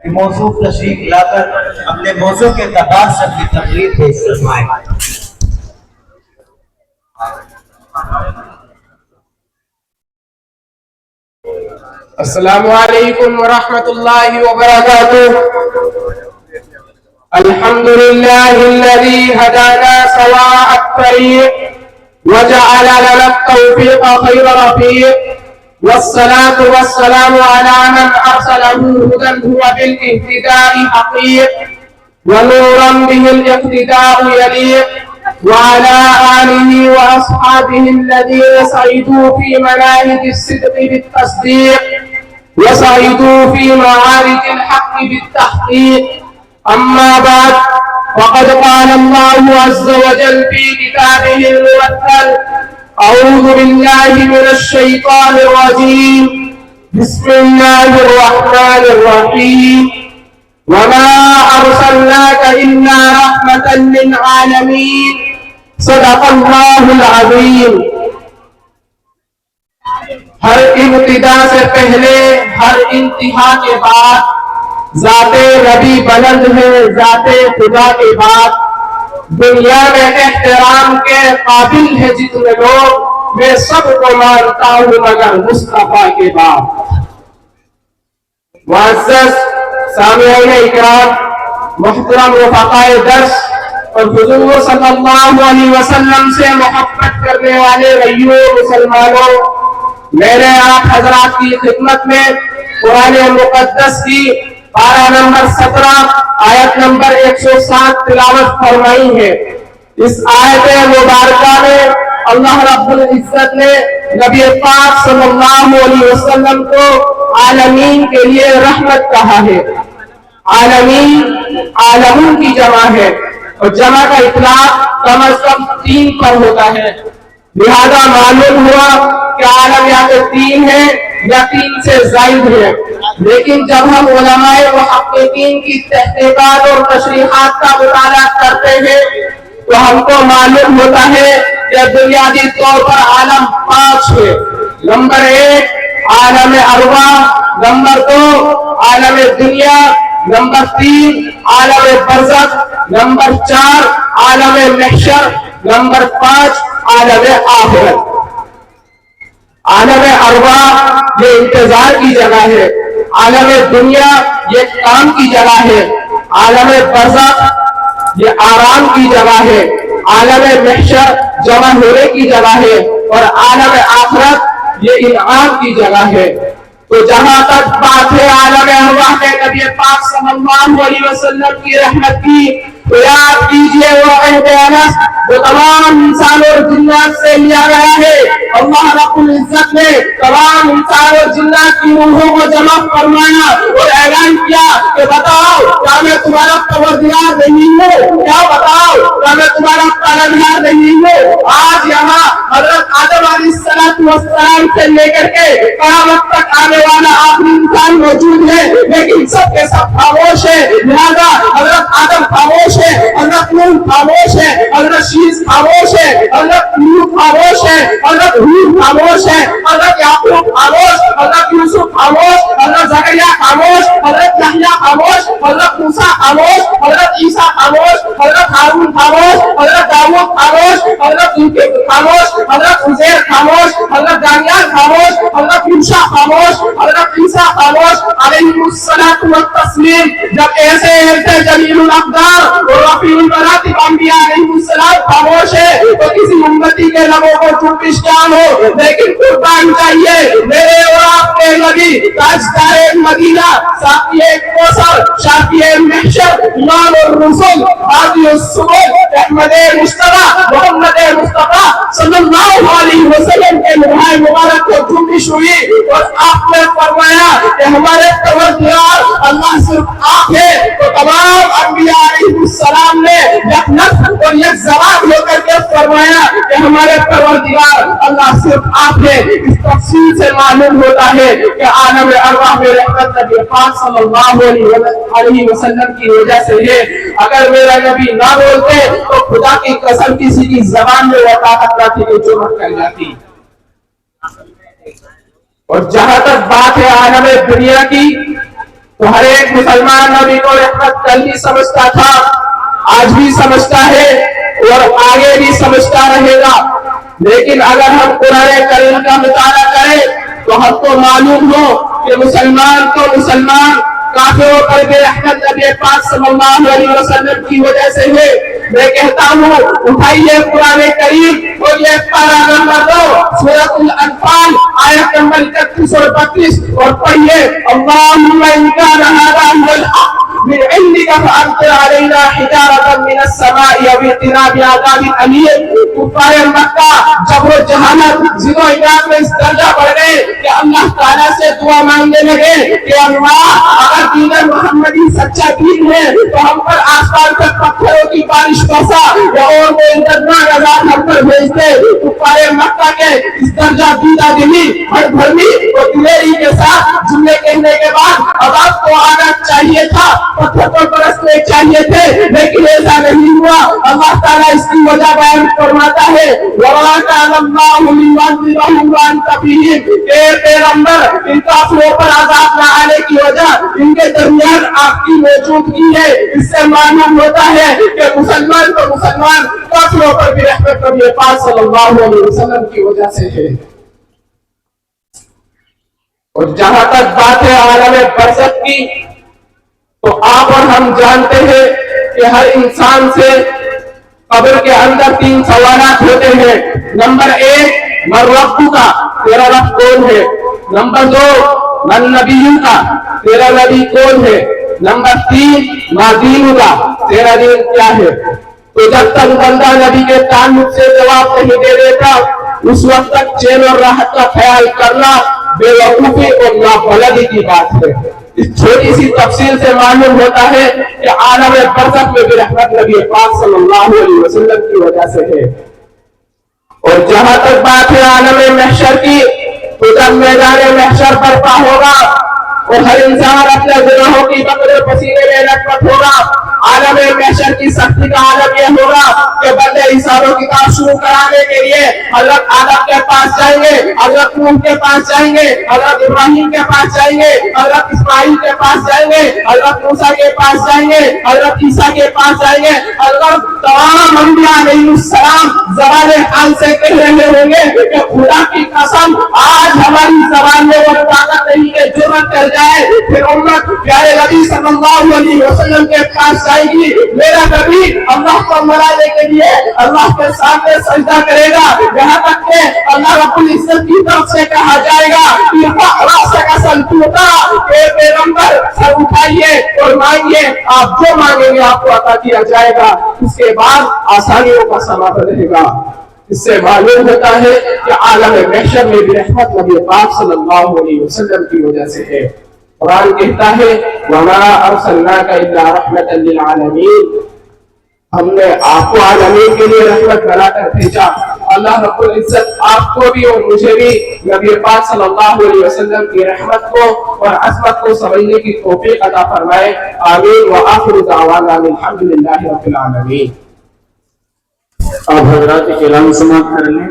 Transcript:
کہ موضوع تشریف لا کر اپنے موضوع کے اعتبار سے اپنی تقریر پیش فرمائیں۔ السلام علیکم ورحمۃ اللہ وبرکاتہ۔ الحمد للہ الذی ہدانا سواء الطریق وجعل لنا التوفیق خیر رفیق، والصلاة والسلام على من أرسله هدى هو بالاهتداء حقيق ونورا به الاقتداء يليق، وعلى آله وأصحابه الذين سعدوا في مناهج الصدق بالتصديق وسعدوا في معارج الحق بالتحقيق. أما بعد، فقد قال الله عز وجل في كتابه الممثل: أعوذ بالله من الشيطان الرجيم، بسم الله الرحمن الرحيم، وما أرسلناك إلا رحمة للعالمين، صدق الله العظيم۔ ہر ابتدا سے پہلے، ہر انتہا کے بعد ذات ربی بلند ہے، ذات خدا کے بعد دنیا میں احترام کے قابل ہے جتنے لوگ، میں سب کو مانتا ہوں مگر مصطفیٰ کے بعد۔ معزز سامعین اکرام، محترم رفقائے درس اور حضور صلی اللہ علیہ وسلم سے محبت کرنے والے بھائیوں مسلمانوں، میرے آپ حضرات کی خدمت میں قرآن مقدس کی پارہ نمبر 17 آیت نمبر 107 تلاوت فرمائی ہے۔ اس آیت مبارکہ میں اللہ رب العزت نے نبی پاک صلی اللہ علیہ وسلم کو عالمین کے لیے رحمت کہا ہے۔ عالمین عالمون کی جمع ہے، اور جمع کا اطلاق کم از کم 3 پر ہوتا ہے، لہذا معلوم ہوا کہ عالم یا تو 3 ہے یا 3 سے زائد ہے۔ لیکن جب ہم علماء محققین کی تحقیقات اور تشریحات کا مطالعہ کرتے ہیں تو ہم کو معلوم ہوتا ہے کہ بنیادی طور پر عالم 5 ہے۔ نمبر 1 عالم ارواح، نمبر 2 عالم دنیا، نمبر 3 عالم برزخ، نمبر 4 عالم محشر، نمبر 5 عالم آخرت۔ عالم ارواح یہ انتظار کی جگہ ہے، عالم دنیا یہ کام کی جگہ ہے، عالم برزخ یہ آرام کی جگہ ہے، عالم محشر جمع ہونے کی جگہ ہے، اور عالم آخرت یہ انعام کی جگہ ہے۔ تو جہاں تک بات ہے عالم ارواح میں نبی پاک صلی اللہ علیہ وسلم کی رحمت کی، تو یاد کیجئے وہ عہد انس جو تمام انسان اور جنات سے لیا گیا ہے۔ اللہ رب العزت نے تمام انسان اور جنات کی روحوں کو جمع فرمایا اور اعلان کیا کہ بتاؤ کیا میں تمہارا پروردگار نہیں ہوں؟ کیا بتاؤ کیا میں تمہارا پالنہار نہیں ہوں؟ آج یہاں حضرت آدم علیہ السلام سے لے کر کے قیامت تک آنے والا آخری انسان موجود ہے، لیکن سب کے سب خاموش ہے۔ لہذا حضرت آدم خاموش ہے، حضرت نوح خاموش ہے، حضرت شیس خاموش ہے، حضرت لوط خاموش ہے، حضرت ہود خاموش ہے، حضرت یعقوب خاموش، حضرت یوسف خاموش، حضرت زکریا خاموش، حضرت یحییٰ خاموش، حضرت موسیٰ خاموش، حضرت عیسیٰ خاموش، حضرت ہارون خاموش، حضرت داؤد خاموش، حضرت یوسف خاموش، حضرت عزیر خاموش، حضرت دانیال خاموش، حضرت یوشع خاموش، حضرت عیسیٰ خاموش علیہ الصلاۃ والتسلیم۔ جب ایسے ایسے جلیل الاقدار اور رفیع المراتب انبیاء علیہ السلام خاموش ہے تو کسی امتی کے لبوں کو چپش جان ہو، لیکن قربان چاہیے میرے اور آپ کے نبی تاجدار مدینہ، ساقی کوثر، شافی محشر، امام الرسل، ہادی السبل، احمد مصطفیٰ محمد مصطفیٰ صلی اللہ علیہ وسلم کے لبھائے مبارک کو چپش ہوئی اور آپ نے فرمایا کہ ہمارے پروردگار اللہ صرف آپ ہے، تو تمام انبیاء علیہ السلام نے یک لفظ اور یک زبان ہو کر کے فرمایا کہ ہمارے پروردگار اللہ صرف آپ ہے۔ اس تفصیل سے معلوم ہوتا ہے کہ عالم ارواح میں رحمت نبی پاک صلی اللہ علیہ وسلم کی وجہ سے ہے۔ اگر میرا نبی نہ بولتے تو خدا کی قسم کسی کی زبان میں وہ طاقت نہ تھی کہ جو کر جاتی۔ اور جہاں تک بات ہے عالم دنیا کی، تو ہر ایک مسلمان نبی کو رحمت کل بھی سمجھتا تھا، آج بھی سمجھتا ہے اور آگے بھی سمجھتا رہے گا۔ لیکن اگر ہم قرآن کریم کا مطالعہ کریں تو ہم کو معلوم ہو کہ مسلمان تو مسلمان کافروں پر بھی رحمت نبی پاک صلی اللہ علیہ وسلم کی وجہ سے ہے۔ میں کہتا ہوں اٹھائیے قرآن کریم اور یہ پارہ نمبر 2 سورۃ الانفال آیت نمبر 31 اور 32 اور پڑھیے اللہم ان کان ھذا ھو الحق من عندک فامطر علینا حجارۃ من السماء او ائتنا بعذاب الیم۔ کفار مکہ جب وہ جہالت زنا و اناد میں اس درجہ بڑھ گئے کہ اللہ تعالیٰ سے دعا مانگنے لگے کہ اللہ اگر دین محمدی سچا دین ہے تو ہم پر آسمان سے پتھروں کی بارش برسا یا اور کوئی دردناک عذاب ہم پر بھیج دے۔ کفار مکہ کے اس درجہ دیدہ دلی ہر بھرمی اور دلیری کے ساتھ جملے کہنے کے بعد عذاب کو آنا چاہیے تھا، پتھر پر برسنے چاہیے تھے، لیکن ایسا نہیں ہوا۔ اللہ تعالیٰ اس کی وجہ بیان فرماتا ہے وَمَا كَانَ اللَّهُ لِيُعَذِّبَهُمْ وَأَنْتَ فِيهِمْ، اے پیغمبر ان کافروں پر عذاب نہ آنے کی وجہ ان کے درمیان آپ کی موجودگی ہے۔ اس سے معلوم ہوتا ہے کہ مسلمان تو مسلمان کافروں پر بھی رحمت نبی پاک صلی اللہ علیہ وسلم کی وجہ سے ہے۔ اور جہاں تک بات ہے عالم برزخ کی تو آپ اور ہم جانتے ہیں کہ ہر انسان سے قبر کے اندر 3 سوالات ہوتے ہیں۔ نمبر 1 من ربک کا، تیرا رب کون ہے؟ نمبر 2 من نبیک کا، تیرا نبی کون ہے؟ نمبر 3 ما دینک کا، تیرا دین کیا ہے؟ تو جب تک بندہ نبی کے تعلق سے جواب نہیں دے دیتا اس وقت تک چین اور راحت کا خیال کرنا بے وقوفی اور نابلدی کی بات ہے۔ اس چھوٹی سی تفصیل سے معلوم ہوتا ہے کہ عالم برزخ میں بھی رحمت نبی پاک صلی اللہ علیہ وسلم کی وجہ سے ہے۔ اور جہاں تک بات ہے عالم محشر کی تو جب میدان محشر برپا ہوگا اور ہر انسان اپنے گناہوں کی بقدر پسینے میں لٹپٹ ہوگا، عالم محشر کی سختی کا عالم یہ ہوگا کہ بندے حساب و کتاب شروع کرانے کے لیے حضرت آدم کے پاس جائیں گے، حضرت نوح کے پاس جائیں گے، حضرت ابراہیم کے پاس جائیں گے، حضرت اسماعیل کے پاس جائیں گے، حضرت موسیٰ کے پاس جائیں گے، حضرت عیسیٰ کے پاس جائیں گے۔ حضرت تمام انبیاء علیہ السلام زبان حال سے کہہ رہے ہوں گے کہ خدا کی قسم آج ہماری زبان میں وہ طاقت نہیں کہ جرأت کر جائے۔ پھر امت پیارے نبی صلی اللہ علیہ وسلم کے پاس جائے گی، میرا نبی اللہ کو منانے کے لیے اللہ کے سامنے سجدہ کرے گا، یہاں تک کہ اللہ رب العزت کی طرف سے کہا جائے گا کہ پیغمبر سر اٹھائیے اور مانگیے، آپ جو مانگیں گے آپ کو عطا کیا جائے گا۔ اس کے بعد آسانیوں کا سما رہے گا۔ اس سے معلوم ہوتا ہے کہ عالم محشر میں بھی رحمت نبی پاک صلی اللہ علیہ وسلم کی وجہ سے ہے۔ قرآن کہتا ہے وَمَا أَرْسَلْنَاكَ إِلَّا رَحْمَةً لِّلْعَالَمِينَ، ہم نے آپ کو عالمین کے لیے رحمت بنا کر بھیجا۔ اللہ رب العزت آپ کو بھی اور مجھے بھی نبی پاک صلی اللہ علیہ وسلم کی رحمت کو اور عظمت کو سمجھنے کی توفیق عطا فرمائے، آمین۔ وآخر دعوانا الحمد للہ رب العالمین۔ اب حضرات کرام سماعت کر لیں۔